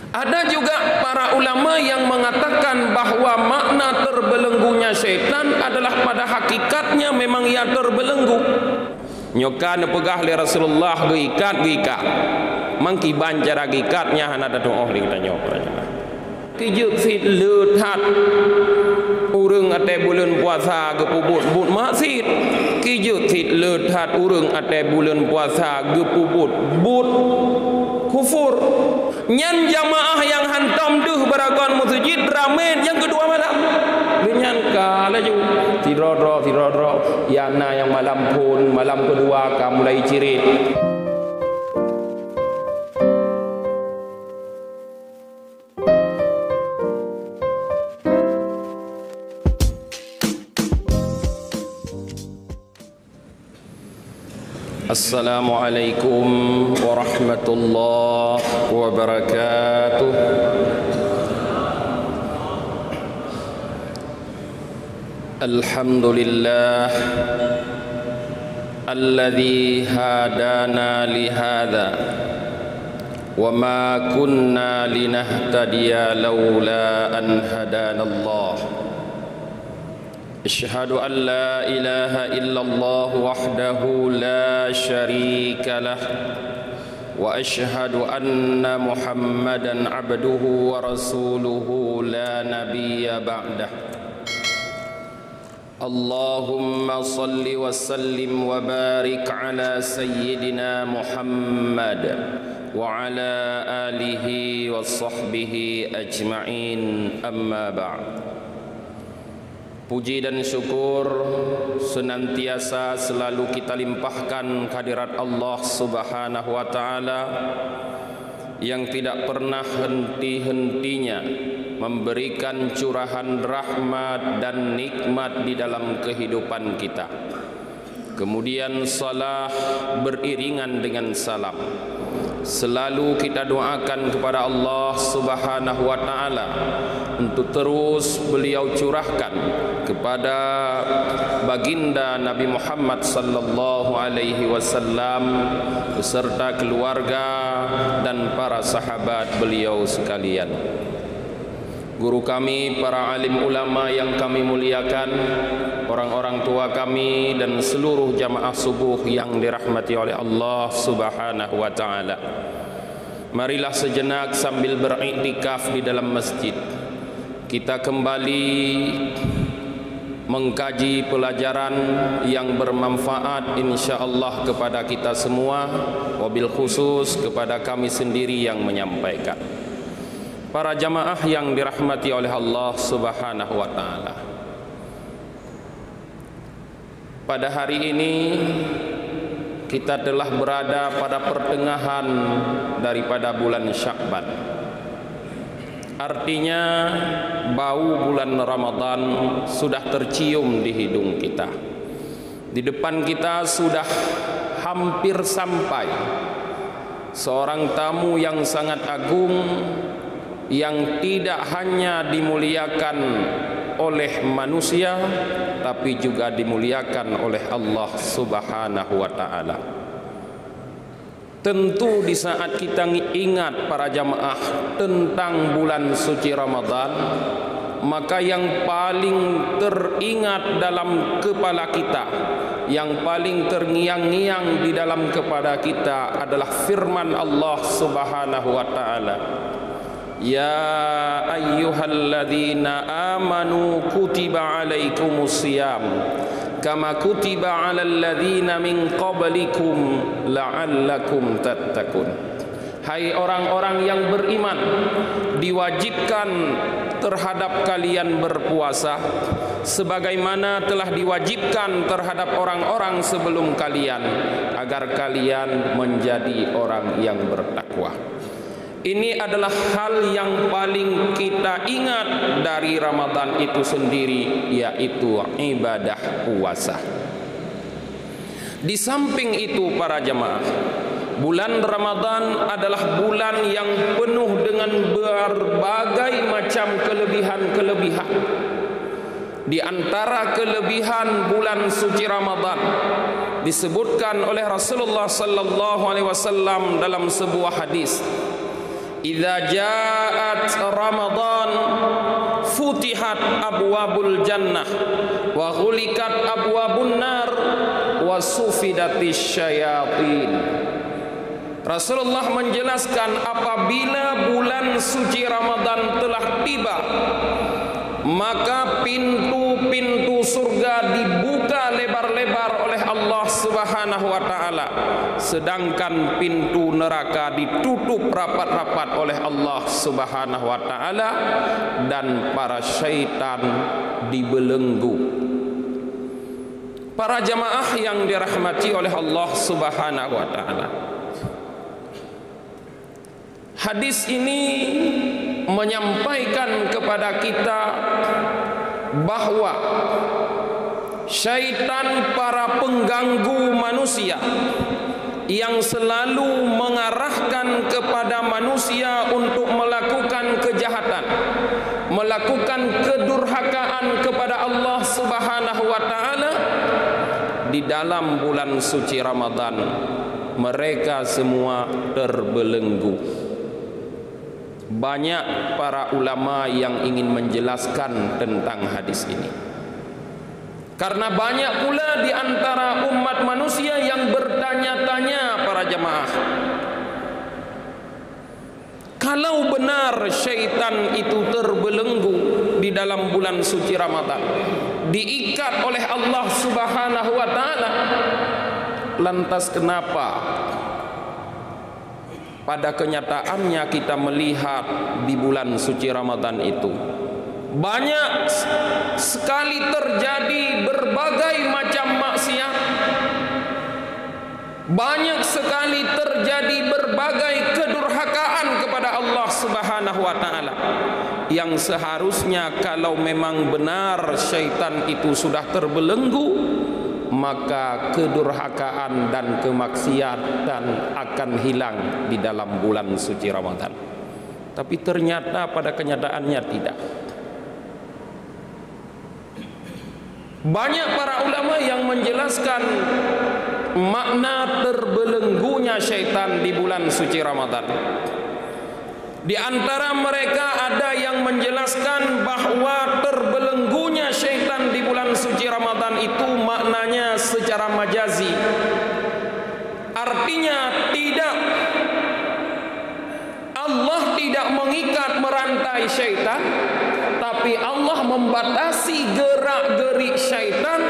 Ada juga para ulama yang mengatakan bahwa makna terbelenggunya syaitan adalah pada hakikatnya memang ia terbelenggu. Nyokan pegah li Rasulullah gikat mangki bancara gikatnya hana da doa ring tanya orang. Kijuk fit leuthat urang ate bulan puasa gepubut but maksud kijuk fit leuthat urang ate bulan puasa gepubut but kufur. Nyan jamaah yang hantam duh baragon masjid ramen yang kedua malam. Nyan kala ju tirodro yana yang malam pun malam kedua ka mulai cirit. Assalamualaikum warahmatullahi wabarakatuh. Alhamdulillah alladzi hadana li hadza wa ma kunna linahtadiya laula an hadana Allah. أشهد أن لا إله إلا الله وحده لا شريك له وأشهد أن محمدا عبده ورسوله لا نبي بعده اللهم صل وسلم وبارك على سيدنا محمد وعلى آله وصحبه أجمعين أما بعد. Puji dan syukur senantiasa selalu kita limpahkan kehadirat Allah Subhanahu wa taala yang tidak pernah henti-hentinya memberikan curahan rahmat dan nikmat di dalam kehidupan kita. Kemudian salah beriringan dengan salam. Selalu kita doakan kepada Allah Subhanahu wa taala untuk terus beliau curahkan kepada baginda Nabi Muhammad sallallahu alaihi wasallam beserta keluarga dan para sahabat beliau sekalian. Guru kami, para alim ulama yang kami muliakan, orang-orang tua kami dan seluruh jamaah subuh yang dirahmati oleh Allah Subhanahu wa taala. Marilah sejenak sambil beriktikaf di dalam masjid kita kembali mengkaji pelajaran yang bermanfaat insyaallah kepada kita semua, wabil khusus kepada kami sendiri yang menyampaikan. Para jamaah yang dirahmati oleh Allah Subhanahu wa taala. Pada hari ini kita telah berada pada pertengahan daripada bulan Sya'ban. Artinya bau bulan Ramadan sudah tercium di hidung kita. Di depan kita sudah hampir sampai seorang tamu yang sangat agung, yang tidak hanya dimuliakan oleh manusia tapi juga dimuliakan oleh Allah Subhanahu wa taala. Tentu di saat kita ingat para jamaah tentang bulan suci Ramadan, maka yang paling teringat dalam kepala kita, yang paling terngiang-ngiang di dalam kepala kita adalah firman Allah Subhanahu wa taala. Ya ayyuhalladzina amanu kutiba alaikumusiyam kama kutiba alal ladzina min qablikum la'allakum tattaqun. Hai orang-orang yang beriman, diwajibkan terhadap kalian berpuasa sebagaimana telah diwajibkan terhadap orang-orang sebelum kalian agar kalian menjadi orang yang bertakwa. Ini adalah hal yang paling kita ingat dari Ramadan itu sendiri, yaitu ibadah puasa. Di samping itu para jamaah, bulan Ramadan adalah bulan yang penuh dengan berbagai macam kelebihan-kelebihan. Di antara kelebihan bulan suci Ramadan disebutkan oleh Rasulullah sallallahu alaihi wasallam dalam sebuah hadis, idza ja'at Ramadan futihat abwabul jannah wa ghulikat abwabun nar wa sufidatis syayatin. Rasulullah menjelaskan apabila bulan suci Ramadan telah tiba, maka pintu-pintu surga dibuka lebar-lebar oleh Allah Subhanahu wa taala, sedangkan pintu neraka ditutup rapat-rapat oleh Allah Subhanahu wa taala, dan para syaitan dibelenggu. Para jamaah yang dirahmati oleh Allah Subhanahu wa taala, hadis ini menyampaikan kepada kita bahwa syaitan, para pengganggu manusia yang selalu mengarahkan kepada manusia untuk melakukan kejahatan, melakukan kedurhakaan kepada Allah Subhanahu wa taala, di dalam bulan suci Ramadan mereka semua terbelenggu. Banyak para ulama yang ingin menjelaskan tentang hadis ini, karena banyak pula di antara umat manusia yang bertanya-tanya, para jamaah, kalau benar syaitan itu terbelenggu di dalam bulan suci Ramadan, diikat oleh Allah Subhanahu wa taala, lantas kenapa pada kenyataannya kita melihat di bulan suci Ramadan itu banyak sekali terjadi berbagai macam maksiat, banyak sekali terjadi berbagai kedurhakaan kepada Allah Subhanahu wa taala, yang seharusnya kalau memang benar syaitan itu sudah terbelenggu, maka kedurhakaan dan kemaksiatan akan hilang di dalam bulan suci Ramadan. Tapi ternyata pada kenyataannya tidak. Banyak para ulama yang menjelaskan makna terbelenggunya syaitan di bulan suci Ramadan. Di antara mereka ada yang menjelaskan bahwa terbelenggunya syaitan di bulan suci Ramadan itu maknanya secara majazi. Artinya Allah tidak mengikat merantai syaitan, tapi Allah membatasi gerak-gerik syaitan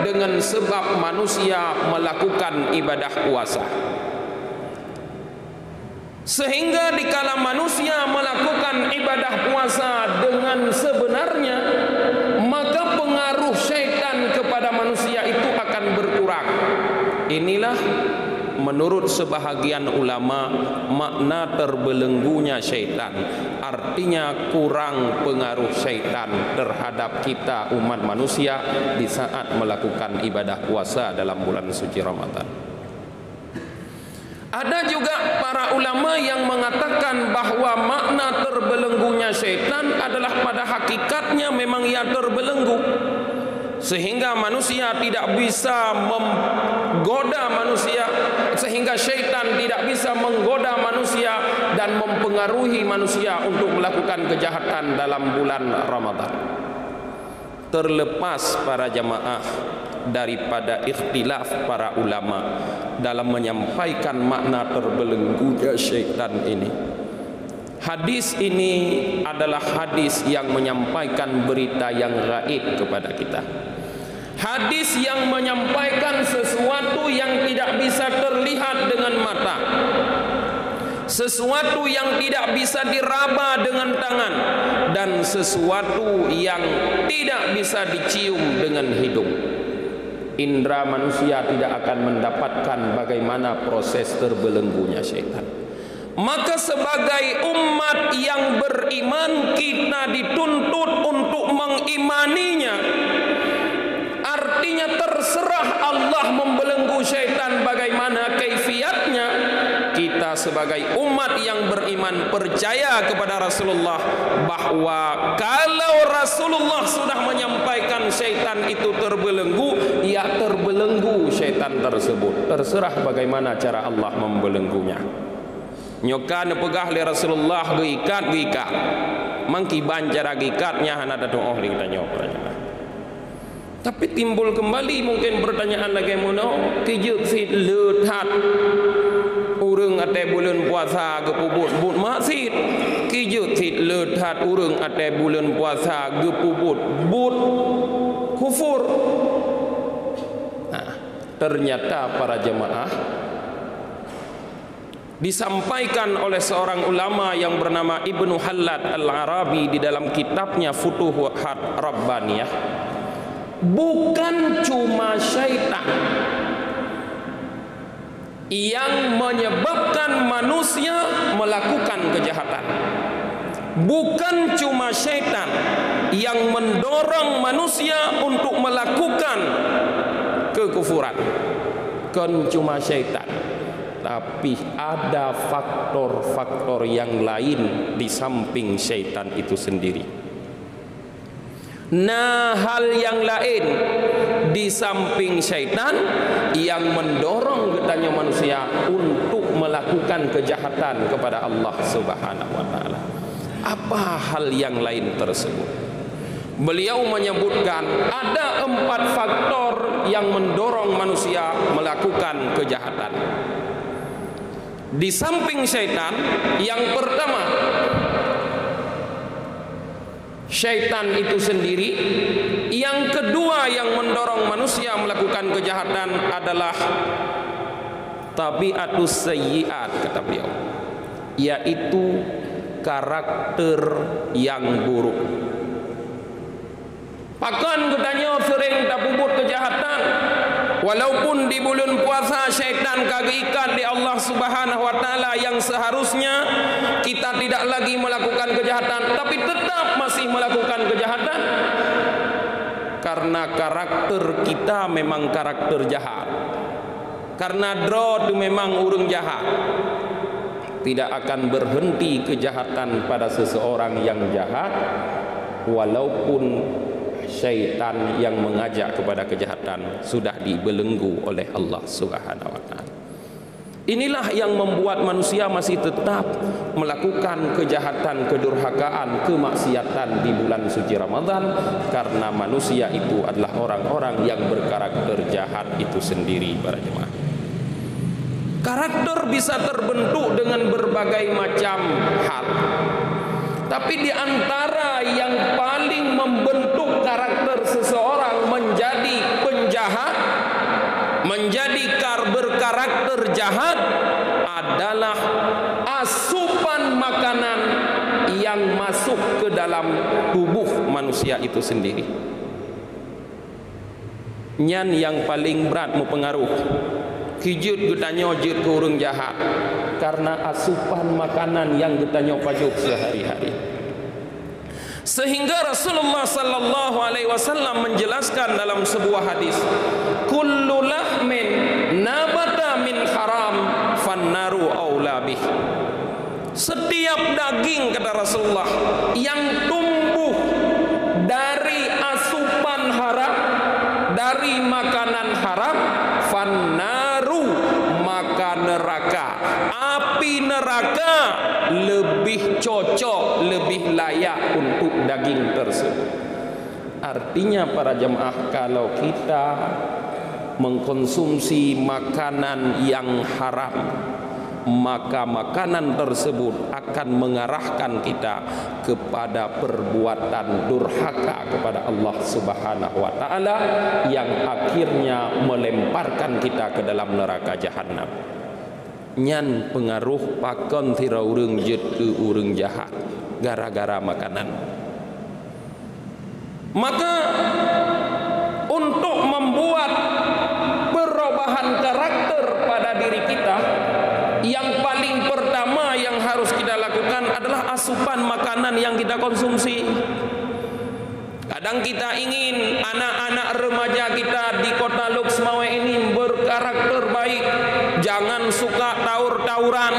dengan sebab manusia melakukan ibadah puasa. Sehingga dikala manusia melakukan ibadah puasa dengan sebenarnya, maka pengaruh syaitan kepada manusia itu akan berkurang. Inilah menurut sebahagian ulama makna terbelenggunya syaitan. Artinya kurang pengaruh syaitan terhadap kita umat manusia di saat melakukan ibadah puasa dalam bulan suci Ramadan. Ada juga para ulama yang mengatakan bahwa makna terbelenggunya syaitan adalah pada hakikatnya memang ia terbelenggu, sehingga manusia tidak bisa menggoda manusia, sehingga syaitan tidak bisa menggoda manusia dan mempengaruhi manusia untuk melakukan kejahatan dalam bulan Ramadan. Terlepas para jamaah daripada ikhtilaf para ulama dalam menyampaikan makna terbelenggunya syaitan ini, hadis ini adalah hadis yang menyampaikan berita yang gaib kepada kita. Hadis yang menyampaikan sesuatu yang tidak bisa terlihat dengan mata, sesuatu yang tidak bisa diraba dengan tangan, dan sesuatu yang tidak bisa dicium dengan hidung. Indra manusia tidak akan mendapatkan bagaimana proses terbelenggunya syaitan. Maka sebagai umat yang beriman, kita dituntut untuk mengimaninya. Artinya terserah Allah membelenggu syaitan bagaimana kaifiatnya. Kita sebagai umat yang beriman percaya kepada Rasulullah bahwa kalau Rasulullah sudah menyampaikan syaitan itu terbelenggu, ya terbelenggu syaitan tersebut. Terserah bagaimana cara Allah membelenggunya. nyokan pegah le Rasulullah gikat mangki bancara gikatnya hana datang ohli kita nyopra. Tapi timbul kembali mungkin pertanyaan lagi mono kijuk sit leuthat urang ate bulan puasa gepubut but maksid kijuk sit leuthat urang ate bulan puasa gepubut but kufur. Nah, ternyata para jemaah disampaikan oleh seorang ulama yang bernama Ibnu Hallad Al-Arabi di dalam kitabnya Futuhat Rabbaniyah, bukan cuma syaitan yang menyebabkan manusia melakukan kejahatan, bukan cuma syaitan yang mendorong manusia untuk melakukan kekufuran, bukan cuma syaitan, tapi ada faktor-faktor yang lain di samping syaitan itu sendiri. Nah, hal yang lain di samping syaitan yang mendorong katanya manusia untuk melakukan kejahatan kepada Allah Subhanahu wa taala. Apa hal yang lain tersebut? Beliau menyebutkan ada 4 faktor yang mendorong manusia melakukan kejahatan. Di samping syaitan, yang pertama syaitan itu sendiri, yang kedua yang mendorong manusia melakukan kejahatan adalah tabiatus sayyiat, kata beliau, yaitu karakter yang buruk. Pakan katanya sering tak puput kejahatan, walaupun di bulan puasa syaitan kagak di Allah Subhanahu wa taala yang seharusnya kita tidak lagi melakukan kejahatan, tapi tetap masih melakukan kejahatan karena karakter kita memang karakter jahat. Karena drod memang urang jahat, tidak akan berhenti kejahatan pada seseorang yang jahat walaupun syaitan yang mengajak kepada kejahatan sudah dibelenggu oleh Allah Subhanahu wa taala. Inilah yang membuat manusia masih tetap melakukan kejahatan, kedurhakaan, kemaksiatan di bulan suci Ramadan, karena manusia itu adalah orang-orang yang berkarakter jahat itu sendiri, para jemaah. Karakter bisa terbentuk dengan berbagai macam hal, tapi di antara yang paling membentuk karakter seseorang menjadi penjahat, menjadi berkarakter jahat adalah asupan makanan yang masuk ke dalam tubuh manusia itu sendiri. Nyan yang paling berat mempengaruh kijut getanya jut ke orang jahat karena asupan makanan yang getanya pajuk sehari-hari. Sehingga Rasulullah sallallahu alaihi wasallam menjelaskan dalam sebuah hadis, kullu lahmin nabata min haram fannaru aula bih. Setiap daging, kata Rasulullah, yang tumbuh dari asupan haram, dari makanan haram, fannaru, maka neraka, api neraka lebih cocok, lebih layak untuk daging tersebut. Artinya para jemaah, kalau kita mengkonsumsi makanan yang haram, maka makanan tersebut akan mengarahkan kita kepada perbuatan durhaka kepada Allah Subhanahu wa taala yang akhirnya melemparkan kita ke dalam neraka jahanam. Nyan pengaruh pakon tira urang jet ke urang jahat gara-gara makanan. Maka untuk membuat perubahan karakter pada diri kita, yang paling pertama yang harus kita lakukan adalah asupan makanan yang kita konsumsi. Kadang kita ingin anak-anak remaja kita di kota Luxmawe ini berkarakter baik, jangan suka taur-tauran,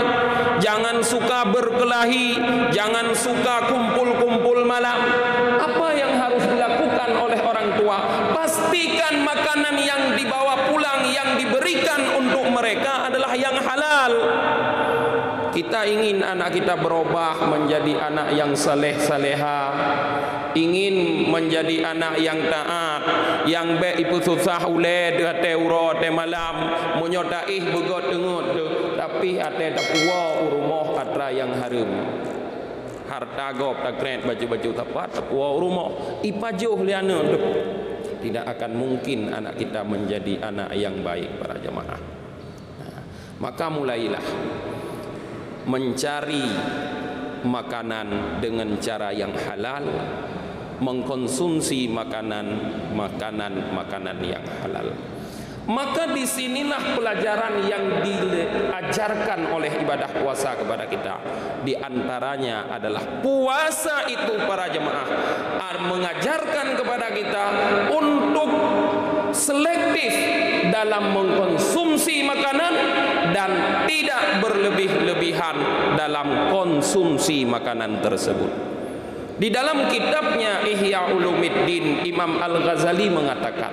jangan suka berkelahi, jangan suka kumpul-kumpul malam. Apa yang harus dilakukan oleh orang tua? Pastikan makanan makanan yang dibawa pulang, yang diberikan untuk mereka adalah yang halal. Kita ingin anak kita berubah menjadi anak yang saleh-saleha, ingin menjadi anak yang taat, yang baik ipu susah ule de teuro te malam menyodaih begot dengut tapi ate tapua urumoh atra yang harum. Harta gop takret baju-baju tepat tapua urumoh ipajuh liana. Tidak akan mungkin anak kita menjadi anak yang baik para jemaah. Maka mulailah mencari makanan dengan cara yang halal, mengkonsumsi makanan yang halal. Maka disinilah pelajaran yang diajarkan oleh ibadah puasa kepada kita. Di antaranya adalah puasa itu para jemaah mengajarkan kepada kita untuk selektif dalam mengkonsumsi makanan dan tidak berlebih-lebihan dalam konsumsi makanan tersebut. Di dalam kitabnya Ihya Ulumuddin, Imam Al-Ghazali mengatakan,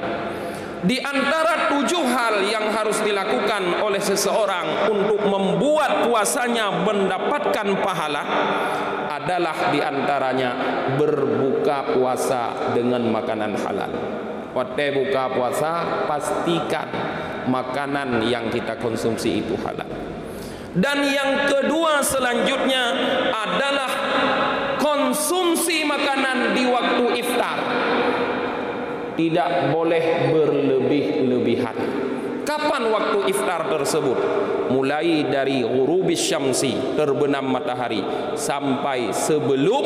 di antara 7 hal yang harus dilakukan oleh seseorang untuk membuat puasanya mendapatkan pahala adalah di antaranya berbuka puasa dengan makanan halal. Waktu buka puasa, pastikan makanan yang kita konsumsi itu halal. Dan yang kedua selanjutnya adalah konsumsi makanan di waktu iftar. Tidak boleh berlebih-lebihan. Kapan waktu iftar tersebut? Mulai dari ghurubis syamsi, terbenam matahari, sampai sebelum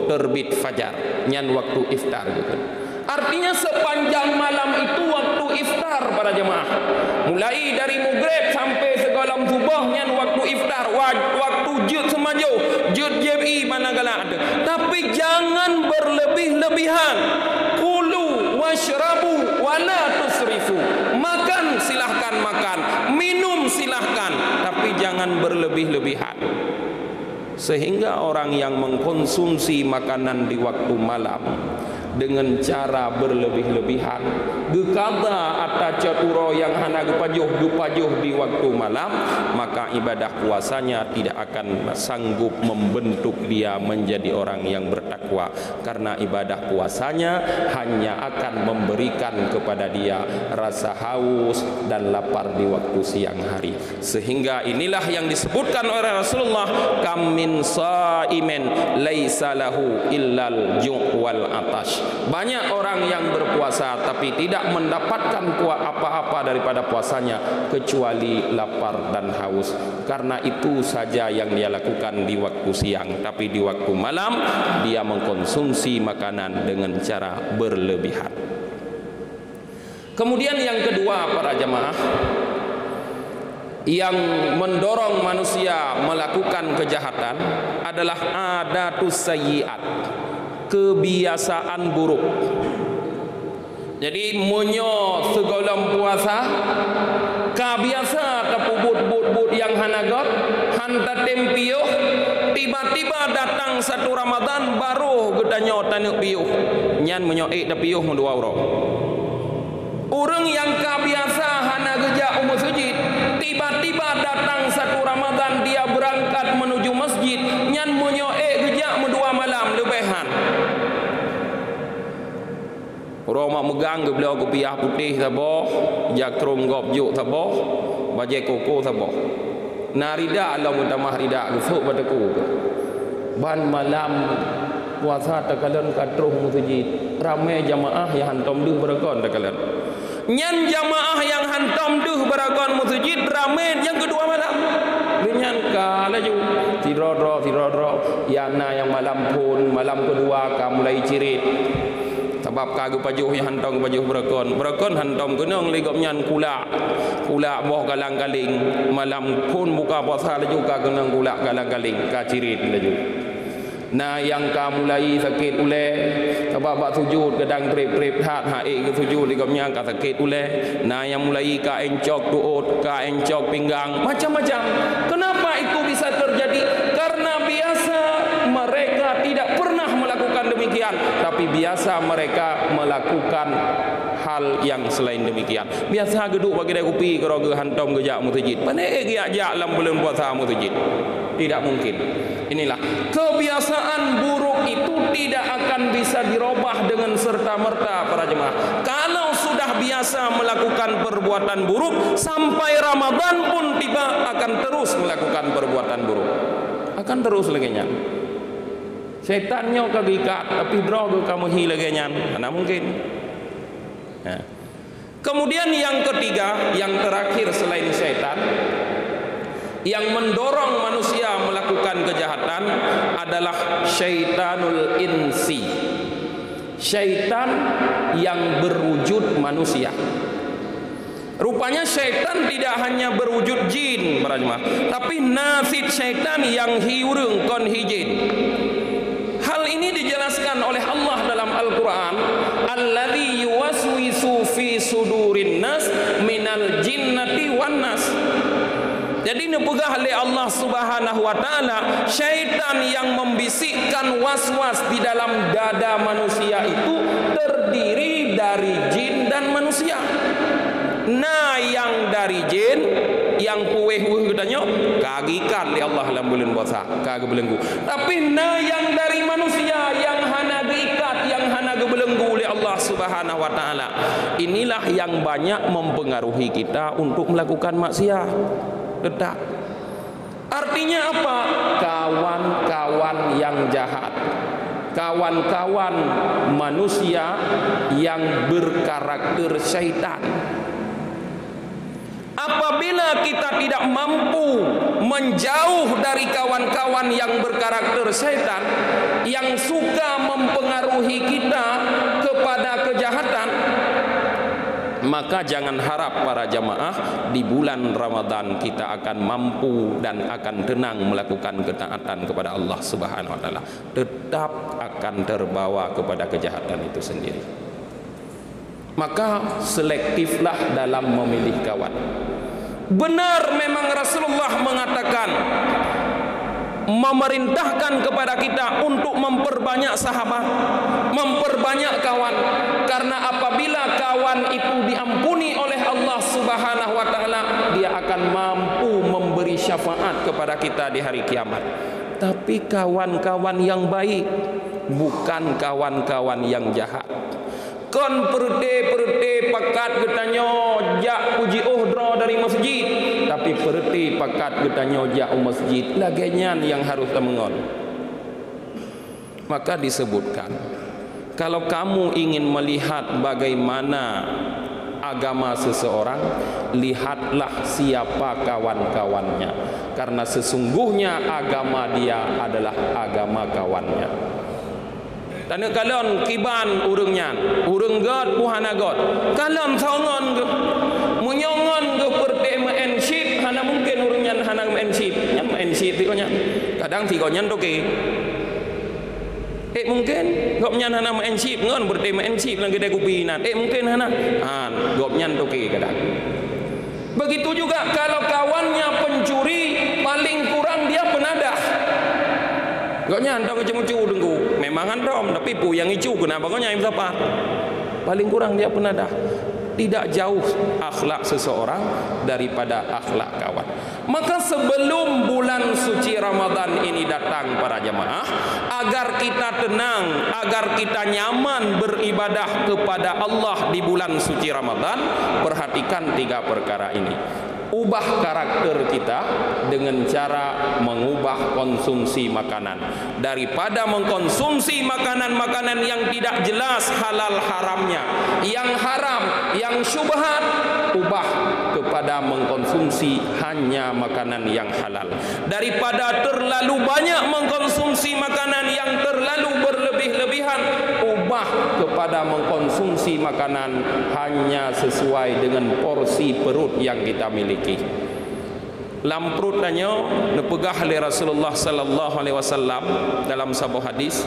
terbit fajar. Nyan waktu iftar gitu. Artinya sepanjang malam itu waktu iftar para jemaah. Mulai dari maghrib sampai segalam subuh nyan waktu iftar, waktu jud semaju, jud JBI manakala ada. Tapi jangan berlebih-lebihan. Kulu washrabu wala tusrifu. Makan silahkan makan, minum silahkan, tapi jangan berlebih-lebihan. Sehingga orang yang mengkonsumsi makanan di waktu malam dengan cara berlebih-lebihan, gekada atas caturo yang hana gepajuh di waktu malam, maka ibadah puasanya tidak akan sanggup membentuk dia menjadi orang yang bertakwa, karena ibadah puasanya hanya akan memberikan kepada dia rasa haus dan lapar di waktu siang hari. Sehingga inilah yang disebutkan oleh Rasulullah, kam min saimin laisa lahu illal ju' wal atash. Banyak orang yang berpuasa tapi tidak mendapatkan apa-apa daripada puasanya kecuali lapar dan haus. Karena itu saja yang dia lakukan di waktu siang, tapi di waktu malam dia mengkonsumsi makanan dengan cara berlebihan. Kemudian yang kedua para jemaah, yang mendorong manusia melakukan kejahatan adalah adatus sayyiat, kebiasaan buruk. Jadi munyo segolam puasa kabiasa tapubut-but yang hanagot hanta tempiuh, tiba-tiba datang satu Ramadan baru gedanyo tanuk piuh nyan munyo tapiuh dua orang. Orang yang kabiasa hana geja umur sujud, tiba-tiba datang satu Ramadan dia berangkat menuju masjid nyan munyo geja dua malam lebihan. Orang mak megang ke belah kopiah putih saboh, jakrum gop juk saboh, bajai koko saboh. Narida Allah mutamah rida gesuk bataku. Ban malam puasa takalan katruh musjid. Ramai jamaah yang hantam duh beragon takalan. Nyan jamaah yang hantam duh beragon musjid ramai yang kedua malam. Nyan kala ju tirodro yana yang malam pun malam kedua ka mulai cirit. Sebab kagu pajuh yang hantam pajuh berakon hantam kenang ligop nyan kula boh galang-galing malam pun buka puasa laju ka kenang kula galang-galing ka cirit laju. Nah yang ka mulai sakit ule sebab bak sujud gedang trip hat ke sujud ligop nyan ka sakit ule. Nah yang mulai ka encok tuut, ka encok pinggang, macam-macam. Kenapa itu bisa terjadi? Karena biasa mereka tidak pernah melakukan demikian, tapi biasa mereka melakukan hal yang selain demikian. Biasa geduk bagi dia kopi kalau ge hantam ge jak masjid. Pandai ge jak dalam bulan puasa masjid. Tidak mungkin. Inilah kebiasaan buruk itu tidak akan bisa dirubah dengan serta-merta para jemaah. Kalau sudah biasa melakukan perbuatan buruk, sampai Ramadan pun tiba akan terus melakukan perbuatan buruk. Akan terus lagi nya. Setannya kagikat, tapi droga kamu lagi nya. Mana mungkin? Nah. Kemudian yang ketiga, yang terakhir selain setan, yang mendorong manusia melakukan kejahatan adalah syaitanul insi. Syaitan yang berwujud manusia. Rupanya syaitan tidak hanya berwujud jin, para jemaah, tapi nasid syaitan yang hiurung kon hijin. Hal ini dijelaskan oleh Allah dalam Al-Quran, alladzi yuwaswisu fi sudurin nas minal jinnati wan nas. Jadi nepegah oleh Allah Subhanahu wa taala, syaitan yang membisikkan was-was di dalam dada manusia itu terdiri dari jin dan manusia. Nah, yang dari jin yang kueh-kueh katanya kagikan oleh Allah dalam bulan puasa, kagak belenggu. Tapi nah yang dari manusia yang hana diikat, yang hana belenggu oleh Allah Subhanahu wa taala. Inilah yang banyak mempengaruhi kita untuk melakukan maksiat. Tetap. Artinya apa? Kawan-kawan yang jahat, kawan-kawan manusia yang berkarakter syaitan. Apabila kita tidak mampu menjauh dari kawan-kawan yang berkarakter syaitan, yang suka mempengaruhi kita kepada kejahatan, maka jangan harap para jamaah di bulan Ramadan kita akan mampu dan akan tenang melakukan ketaatan kepada Allah Subhanahu wa taala. Tetap akan terbawa kepada kejahatan itu sendiri. Maka selektiflah dalam memilih kawan. Benar memang Rasulullah mengatakan, memerintahkan kepada kita untuk memperbanyak sahabat, memperbanyak kawan, karena apabila kawan itu diampuni oleh Allah Subhanahu wa taala, dia akan mampu memberi syafaat kepada kita di hari kiamat. Tapi kawan-kawan yang baik, bukan kawan-kawan yang jahat. Kon perte pakat getanya jak puji uhdra dari masjid, tapi perte pakat getanya jak masjid lagenyan yang harus temengon. Maka disebutkan, kalau kamu ingin melihat bagaimana agama seseorang, lihatlah siapa kawan-kawannya, karena sesungguhnya agama dia adalah agama kawannya. Tanya kalian kiban urungnya, urung god puhana god. Kalian songon ke, munyongon ke perte menship, hana mungkin urungnya hana menship, yang menship tikonya. Kadang tikonya toke. Mungkin gopnya hana menship, ngon perte menship lagi dia kupinan. Mungkin hana, gopnya toke kadang. Begitu juga kalau kawannya pencuri, paling kurang dia penadah. Gaknya andong cemucu dengku, memang andong, tapi pu yang icu kenapa kau nyai siapa? Paling kurang dia penadah. Tidak jauh akhlak seseorang daripada akhlak kawan. Maka sebelum bulan suci Ramadan ini datang para jamaah, agar kita tenang, agar kita nyaman beribadah kepada Allah di bulan suci Ramadan, perhatikan 3 perkara ini. Ubah karakter kita dengan cara mengubah konsumsi makanan. Daripada mengkonsumsi makanan-makanan yang tidak jelas halal haramnya, yang haram, yang syubhat, ubah kepada mengkonsumsi hanya makanan yang halal. Daripada terlalu banyak mengkonsumsi makanan yang terlalu berlebih-lebihan, ubah kepada mengkonsumsi makanan hanya sesuai dengan porsi perut yang kita miliki. Lamprut tanya nepegah oleh Rasulullah sallallahu alaihi wasallam dalam sebuah hadis,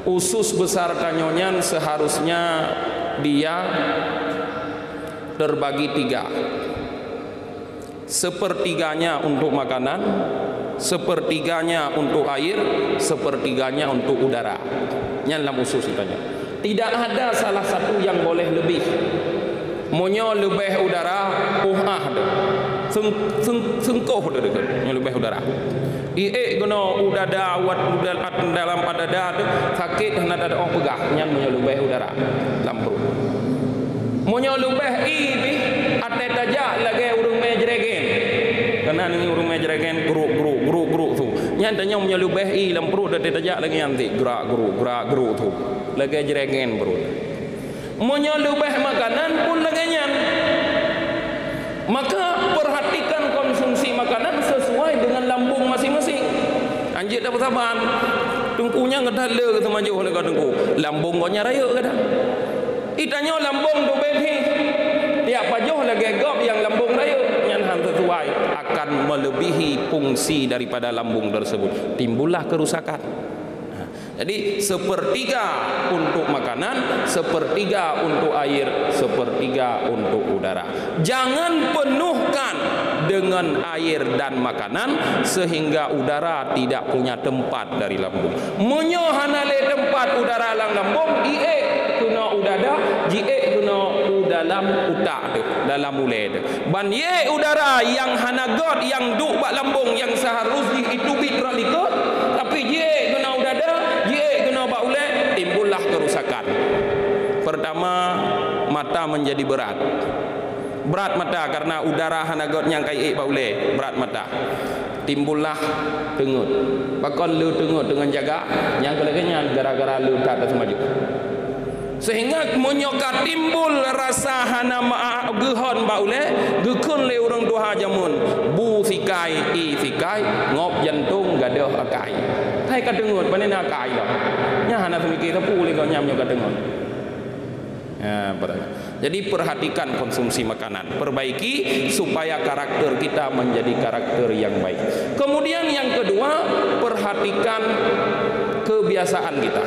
usus besar tanyonya seharusnya dia terbagi 3. Sepertiganya untuk makanan, sepertiganya untuk air, sepertiganya untuk udara. Dalam usus ditanya. Tidak ada salah satu yang boleh lebih. Monyo lebih udara, sengkoh dekat, lebih udara. Guna udara awat udara dalam adada sakit hendak ada orang pegah, nyan monyo lebih udara dalam perut. Monyo lebih bi ate tajak lagi urung mejregen. Karena ni urung mejregen guru tu. Nyan tanya monyo lebih dalam perut ate tajak lagi nanti gerak guru tu. Lagi jregen perut. Monyo lebih makanan pun lagian. Maka perhatikan konsumsi makanan sesuai dengan lambung masing-masing. Anjir dah bersaban, tungkunya ngedala ke semaju oleh kau tungku. Lambung kau nyaraya ke dah? Itanya lambung tu behi. Tiap pajuh lagi gop yang lambung raya yang sesuai akan melebihi fungsi daripada lambung tersebut. Timbullah kerusakan. Jadi sepertiga untuk makanan, sepertiga untuk air, sepertiga untuk udara. Jangan penuhkan dengan air dan makanan sehingga udara tidak punya tempat dari lambung. Menyohanale tempat udara dalam lambung, kena udara, kena dalam utak tu, dalam mulut tu. Ban udara yang hanagot yang duk bak lambung yang seharusnya itu bitralikot, tapi kena udara, kena bak ulet, timbullah kerusakan. Pertama, mata menjadi berat. Berat mata karena udara hanagot yang kai bak ulet, berat mata. Timbullah tengut. Bakal lu tengut dengan jaga, yang kelakanya gara-gara lu tak semaju. Sehingga menyokat timbul rasa hana gehon baule gekun le orang tua jamun bu sikai sikai ngop jantung gadah akai hai kadengut panen akai dah nya hana semiki tepu le kau nyam nyokat dengut. Jadi perhatikan konsumsi makanan, perbaiki supaya karakter kita menjadi karakter yang baik. Kemudian yang kedua, perhatikan kebiasaan kita.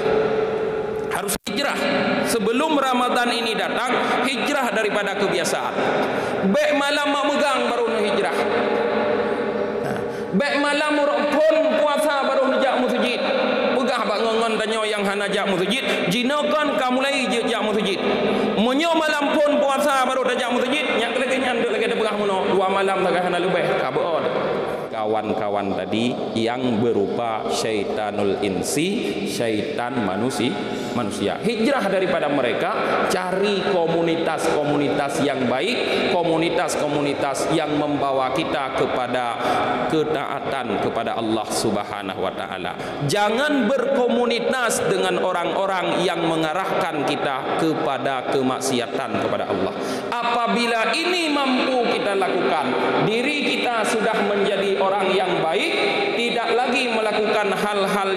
Harus hijrah sebelum Ramadan ini datang, hijrah daripada kebiasaan. Bek malam mak megang baru hijrah. Bek malam pun puasa baru nejak masjid. Pegah bak ngongon tanya yang hana jak masjid, jinakan kamu lagi jak masjid. Menyo malam pun puasa baru nejak masjid, yang lagi nyanduk lagi ada pegah mono. Dua malam lagi hana lebih kabur. Kawan-kawan tadi yang berupa syaitanul insi, syaitan manusia. Hijrah daripada mereka, cari komunitas-komunitas yang baik, komunitas-komunitas yang membawa kita kepada ketaatan kepada Allah Subhanahu wa taala. Jangan berkomunitas dengan orang-orang yang mengarahkan kita kepada kemaksiatan kepada Allah. Apabila ini mampu kita lakukan, diri kita sudah menjadi orang yang baik, tidak lagi melakukan hal-hal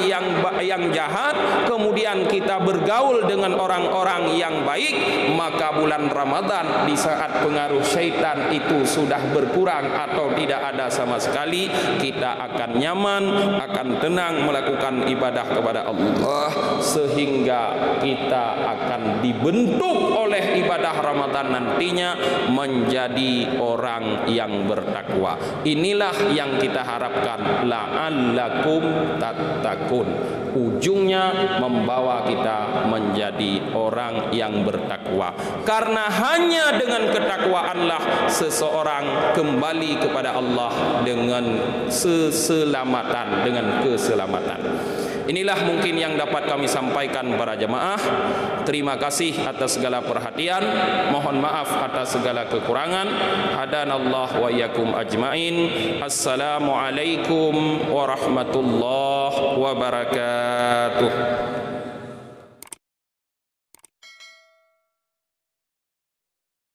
yang jahat, kemudian kita bergaul dengan orang-orang yang baik, maka bulan Ramadan di saat pengaruh syaitan itu sudah berkurang atau tidak ada sama sekali, kita akan nyaman, akan tenang melakukan ibadah kepada Allah, sehingga kita akan dibentuk oleh ibadah Ramadan nantinya menjadi orang yang bertakwa. Inilah yang kita harapkan, la'allakum tattaqun. Ujungnya membawa kita menjadi orang yang bertakwa. Karena hanya dengan ketakwaanlah seseorang kembali kepada Allah dengan keselamatan. Inilah mungkin yang dapat kami sampaikan para jemaah. Terima kasih atas segala perhatian. Mohon maaf atas segala kekurangan. Hadanallah wa iyyakum ajmain. Assalamualaikum warahmatullahi wabarakatuh.